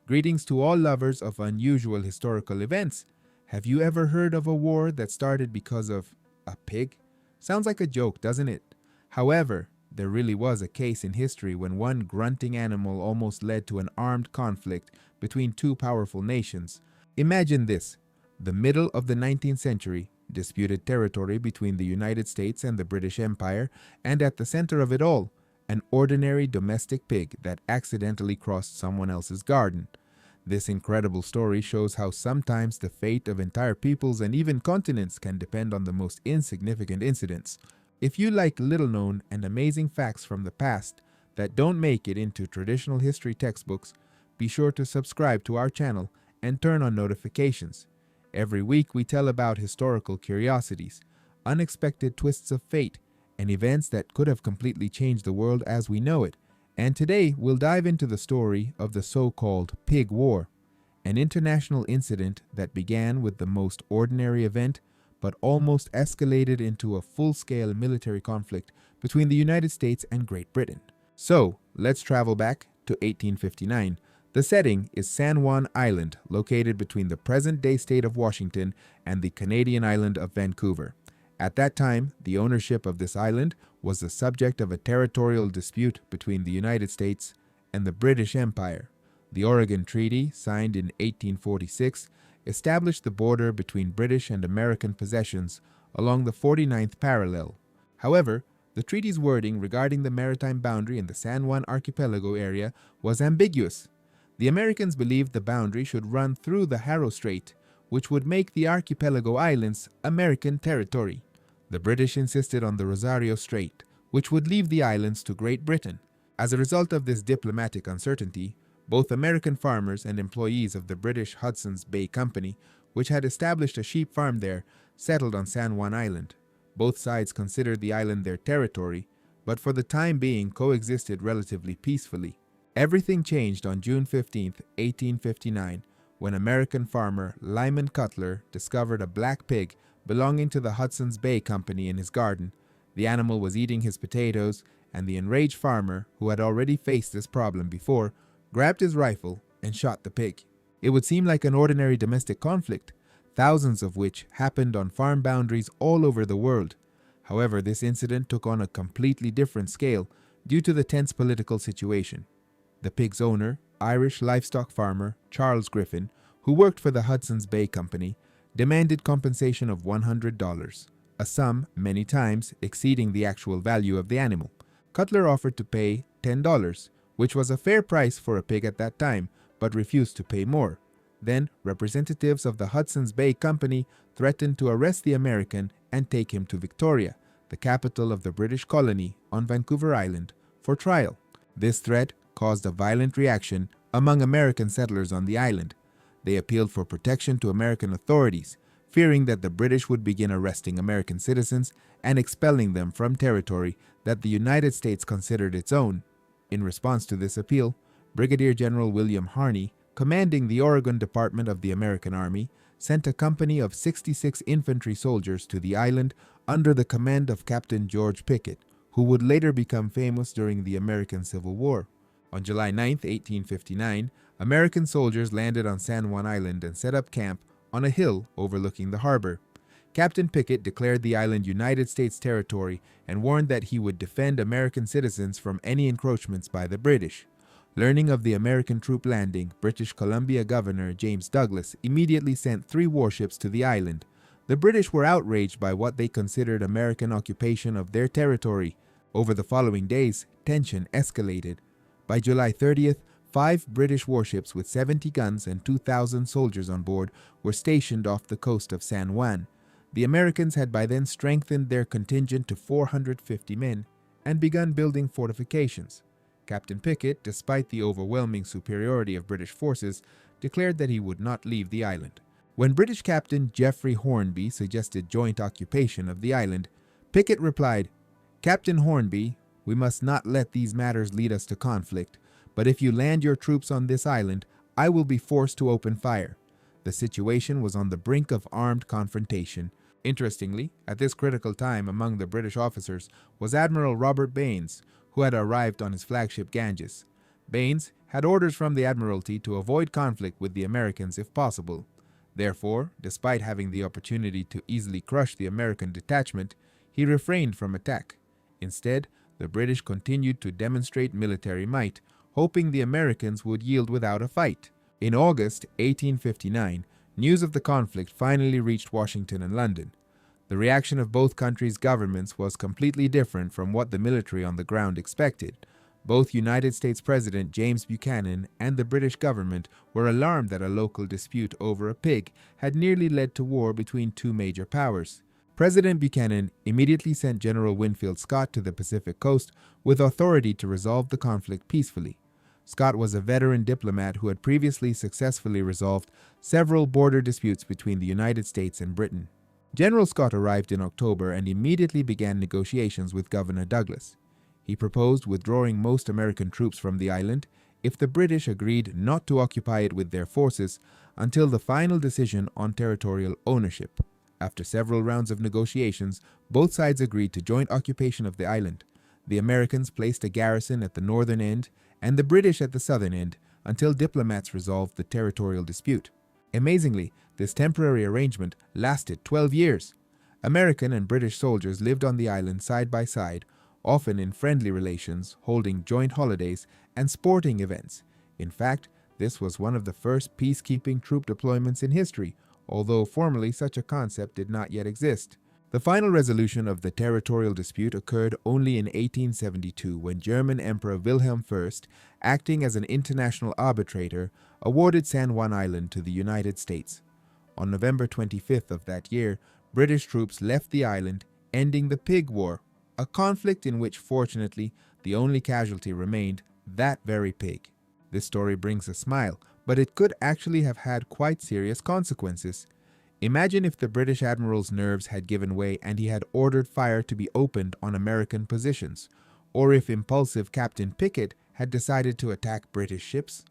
Greetings to all lovers of unusual historical events. Have you ever heard of a war that started because of a pig? Sounds like a joke, doesn't it? However, there really was a case in history when one grunting animal almost led to an armed conflict between two powerful nations. Imagine this: the middle of the 19th century, disputed territory between the United States and the British Empire, and at the center of it all, an ordinary domestic pig that accidentally crossed someone else's garden. This incredible story shows how sometimes the fate of entire peoples and even continents can depend on the most insignificant incidents. If you like little-known and amazing facts from the past that don't make it into traditional history textbooks, be sure to subscribe to our channel and turn on notifications. Every week we tell about historical curiosities, unexpected twists of fate, and events that could have completely changed the world as we know it. And today we'll dive into the story of the so-called Pig War, an international incident that began with the most ordinary event but almost escalated into a full-scale military conflict between the United States and Great Britain. So, let's travel back to 1859. The setting is San Juan Island, located between the present-day state of Washington and the Canadian island of Vancouver. At that time, the ownership of this island was the subject of a territorial dispute between the United States and the British Empire. The Oregon Treaty, signed in 1846, established the border between British and American possessions along the 49th parallel. However, the treaty's wording regarding the maritime boundary in the San Juan Archipelago area was ambiguous. The Americans believed the boundary should run through the Harrow Strait, which would make the archipelago islands American territory. The British insisted on the Rosario Strait, which would leave the islands to Great Britain. As a result of this diplomatic uncertainty, both American farmers and employees of the British Hudson's Bay Company, which had established a sheep farm there, settled on San Juan Island. Both sides considered the island their territory, but for the time being coexisted relatively peacefully. Everything changed on June 15, 1859, when American farmer Lyman Cutlar discovered a black pig belonging to the Hudson's Bay Company in his garden. The animal was eating his potatoes, and the enraged farmer, who had already faced this problem before, grabbed his rifle and shot the pig. It would seem like an ordinary domestic conflict, thousands of which happened on farm boundaries all over the world. However, this incident took on a completely different scale due to the tense political situation. The pig's owner, Irish livestock farmer Charles Griffin, who worked for the Hudson's Bay Company, demanded compensation of $100, a sum many times exceeding the actual value of the animal. Cutlar offered to pay $10, which was a fair price for a pig at that time, but refused to pay more. Then, representatives of the Hudson's Bay Company threatened to arrest the American and take him to Victoria, the capital of the British colony on Vancouver Island, for trial. This threat caused a violent reaction among American settlers on the island. They appealed for protection to American authorities, fearing that the British would begin arresting American citizens and expelling them from territory that the United States considered its own. In response to this appeal, Brigadier General William Harney, commanding the Oregon Department of the American Army, sent a company of 66 infantry soldiers to the island under the command of Captain George Pickett, who would later become famous during the American Civil War. On July 9, 1859, American soldiers landed on San Juan Island and set up camp on a hill overlooking the harbor. Captain Pickett declared the island United States territory and warned that he would defend American citizens from any encroachments by the British. Learning of the American troop landing, British Columbia Governor James Douglas immediately sent 3 warships to the island. The British were outraged by what they considered American occupation of their territory. Over the following days, tension escalated. By July 30th, 5 British warships with 70 guns and 2,000 soldiers on board were stationed off the coast of San Juan. The Americans had by then strengthened their contingent to 450 men and begun building fortifications. Captain Pickett, despite the overwhelming superiority of British forces, declared that he would not leave the island. When British Captain Geoffrey Hornby suggested joint occupation of the island, Pickett replied, "Captain Hornby, we must not let these matters lead us to conflict, but if you land your troops on this island, I will be forced to open fire." The situation was on the brink of armed confrontation. Interestingly, at this critical time among the British officers was Admiral Robert Baines, who had arrived on his flagship Ganges. Baines had orders from the Admiralty to avoid conflict with the Americans if possible. Therefore, despite having the opportunity to easily crush the American detachment, he refrained from attack. Instead, the British continued to demonstrate military might, hoping the Americans would yield without a fight. In August 1859, news of the conflict finally reached Washington and London. The reaction of both countries' governments was completely different from what the military on the ground expected. Both United States President James Buchanan and the British government were alarmed that a local dispute over a pig had nearly led to war between two major powers. President Buchanan immediately sent General Winfield Scott to the Pacific coast with authority to resolve the conflict peacefully. Scott was a veteran diplomat who had previously successfully resolved several border disputes between the United States and Britain. General Scott arrived in October and immediately began negotiations with Governor Douglas. He proposed withdrawing most American troops from the island if the British agreed not to occupy it with their forces until the final decision on territorial ownership. After several rounds of negotiations, both sides agreed to joint occupation of the island. The Americans placed a garrison at the northern end and the British at the southern end until diplomats resolved the territorial dispute. Amazingly, this temporary arrangement lasted 12 years. American and British soldiers lived on the island side by side, often in friendly relations, holding joint holidays and sporting events. In fact, this was one of the first peacekeeping troop deployments in history, although formally such a concept did not yet exist. The final resolution of the territorial dispute occurred only in 1872 when German Emperor Wilhelm I, acting as an international arbitrator, awarded San Juan Island to the United States. On November 25th of that year, British troops left the island, ending the Pig War, a conflict in which, fortunately, the only casualty remained that very pig. This story brings a smile, but it could actually have had quite serious consequences. Imagine if the British admiral's nerves had given way and he had ordered fire to be opened on American positions, or if impulsive Captain Pickett had decided to attack British ships.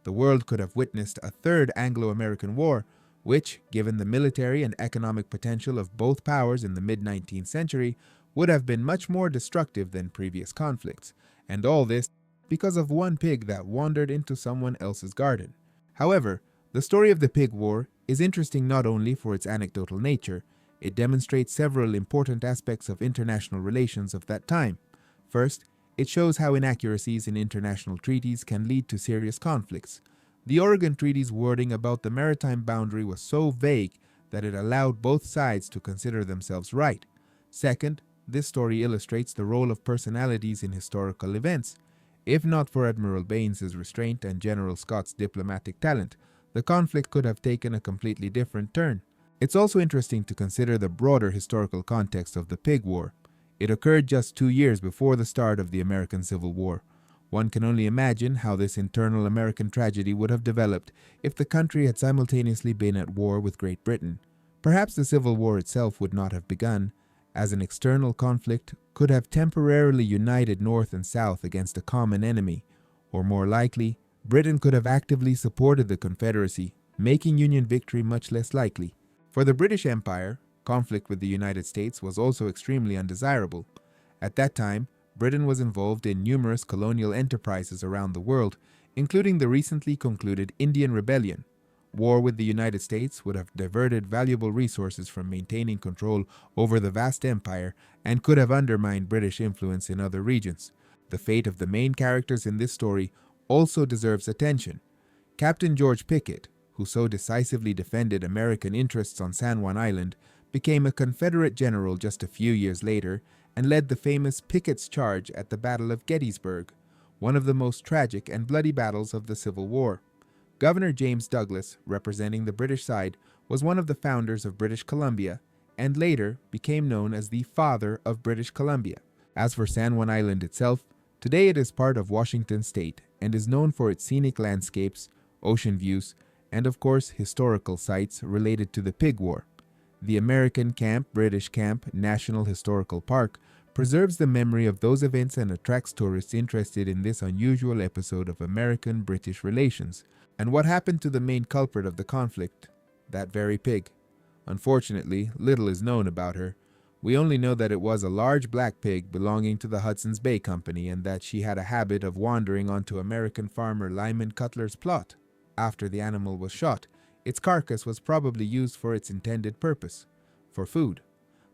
The world could have witnessed a third Anglo-American war, which, given the military and economic potential of both powers in the mid-19th century, would have been much more destructive than previous conflicts, and all this because of one pig that wandered into someone else's garden. However, the story of the Pig War is interesting not only for its anecdotal nature, it demonstrates several important aspects of international relations of that time. First, it shows how inaccuracies in international treaties can lead to serious conflicts. The Oregon Treaty's wording about the maritime boundary was so vague that it allowed both sides to consider themselves right. Second, this story illustrates the role of personalities in historical events. If not for Admiral Baines' restraint and General Scott's diplomatic talent, the conflict could have taken a completely different turn. It's also interesting to consider the broader historical context of the Pig War. It occurred just 2 years before the start of the American Civil War. One can only imagine how this internal American tragedy would have developed if the country had simultaneously been at war with Great Britain. Perhaps the Civil War itself would not have begun, as an external conflict could have temporarily united North and South against a common enemy, or more likely, Britain could have actively supported the Confederacy, making Union victory much less likely. For the British Empire, conflict with the United States was also extremely undesirable. At that time, Britain was involved in numerous colonial enterprises around the world, including the recently concluded Indian Rebellion. War with the United States would have diverted valuable resources from maintaining control over the vast empire and could have undermined British influence in other regions. The fate of the main characters in this story also deserves attention. Captain George Pickett, who so decisively defended American interests on San Juan Island, became a Confederate general just a few years later and led the famous Pickett's Charge at the Battle of Gettysburg, one of the most tragic and bloody battles of the Civil War. Governor James Douglas, representing the British side, was one of the founders of British Columbia and later became known as the Father of British Columbia. As for San Juan Island itself, today it is part of Washington state and is known for its scenic landscapes, ocean views, and of course historical sites related to the Pig War. The American Camp, British Camp, National Historical Park preserves the memory of those events and attracts tourists interested in this unusual episode of American-British relations. And what happened to the main culprit of the conflict? That very pig. Unfortunately, little is known about her. We only know that it was a large black pig belonging to the Hudson's Bay Company and that she had a habit of wandering onto American farmer Lyman Cutlar's plot. After the animal was shot, its carcass was probably used for its intended purpose, for food.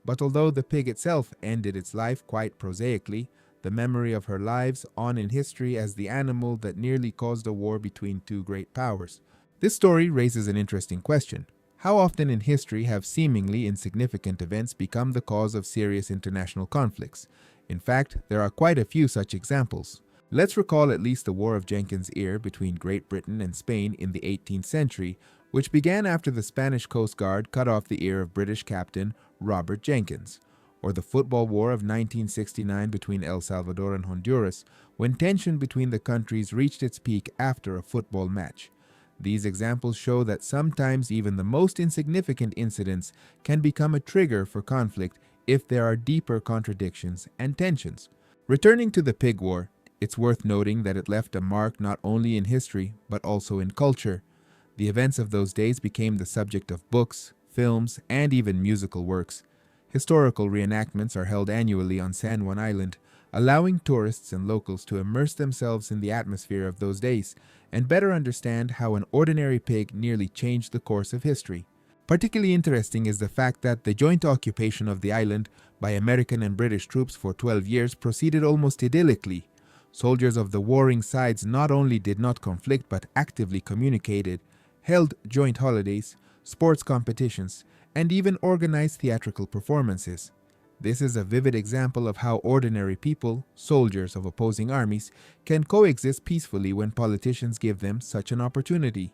But although the pig itself ended its life quite prosaically, the memory of her lives on in history as the animal that nearly caused a war between two great powers. This story raises an interesting question. How often in history have seemingly insignificant events become the cause of serious international conflicts? In fact, there are quite a few such examples. Let's recall at least the War of Jenkins' Ear between Great Britain and Spain in the 18th century, which began after the Spanish Coast Guard cut off the ear of British captain Robert Jenkins, or the Football War of 1969 between El Salvador and Honduras, when tension between the countries reached its peak after a football match. These examples show that sometimes even the most insignificant incidents can become a trigger for conflict if there are deeper contradictions and tensions. Returning to the Pig War, it's worth noting that it left a mark not only in history but also in culture. The events of those days became the subject of books, films, and even musical works. Historical reenactments are held annually on San Juan Island, allowing tourists and locals to immerse themselves in the atmosphere of those days and better understand how an ordinary pig nearly changed the course of history. Particularly interesting is the fact that the joint occupation of the island by American and British troops for 12 years proceeded almost idyllically. Soldiers of the warring sides not only did not conflict but actively communicated, held joint holidays, sports competitions, and even organized theatrical performances. This is a vivid example of how ordinary people, soldiers of opposing armies, can coexist peacefully when politicians give them such an opportunity.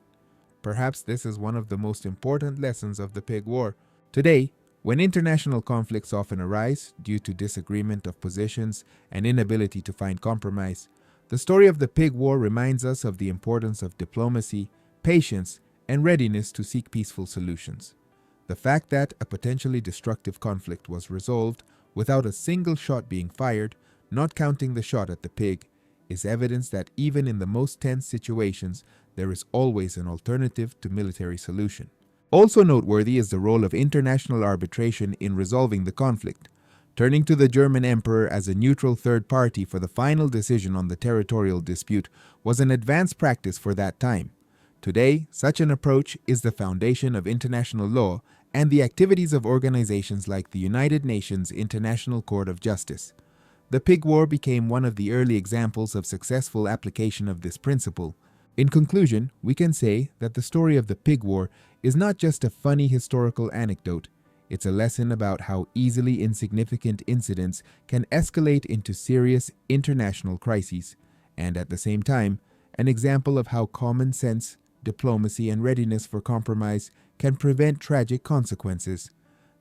Perhaps this is one of the most important lessons of the Pig War. Today, when international conflicts often arise due to disagreement of positions and inability to find compromise, the story of the Pig War reminds us of the importance of diplomacy, patience, and readiness to seek peaceful solutions. The fact that a potentially destructive conflict was resolved without a single shot being fired, not counting the shot at the pig, is evidence that even in the most tense situations, there is always an alternative to military solution. Also noteworthy is the role of international arbitration in resolving the conflict. Turning to the German emperor as a neutral third party for the final decision on the territorial dispute was an advanced practice for that time. Today, such an approach is the foundation of international law and the activities of organizations like the United Nations International Court of Justice. The Pig War became one of the early examples of successful application of this principle. In conclusion, we can say that the story of the Pig War is not just a funny historical anecdote. It's a lesson about how easily insignificant incidents can escalate into serious international crises, and at the same time, an example of how common sense, diplomacy, and readiness for compromise can prevent tragic consequences.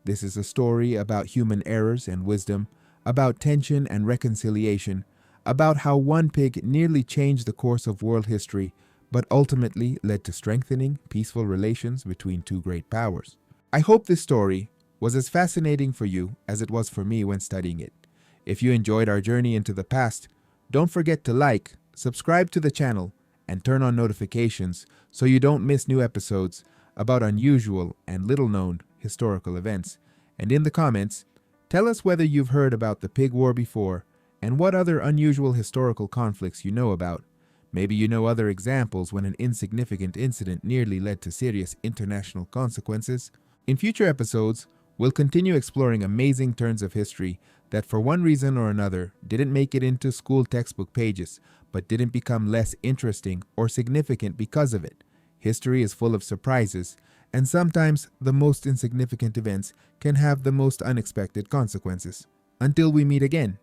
This is a story about human errors and wisdom, about tension and reconciliation, about how one pig nearly changed the course of world history, but ultimately led to strengthening peaceful relations between two great powers. I hope this story was as fascinating for you as it was for me when studying it. If you enjoyed our journey into the past, don't forget to like, subscribe to the channel, and turn on notifications so you don't miss new episodes about unusual and little-known historical events. And in the comments, tell us whether you've heard about the Pig War before and what other unusual historical conflicts you know about. Maybe you know other examples when an insignificant incident nearly led to serious international consequences. In future episodes, we'll continue exploring amazing turns of history that for one reason or another didn't make it into school textbook pages, but didn't become less interesting or significant because of it. History is full of surprises, and sometimes the most insignificant events can have the most unexpected consequences. Until we meet again.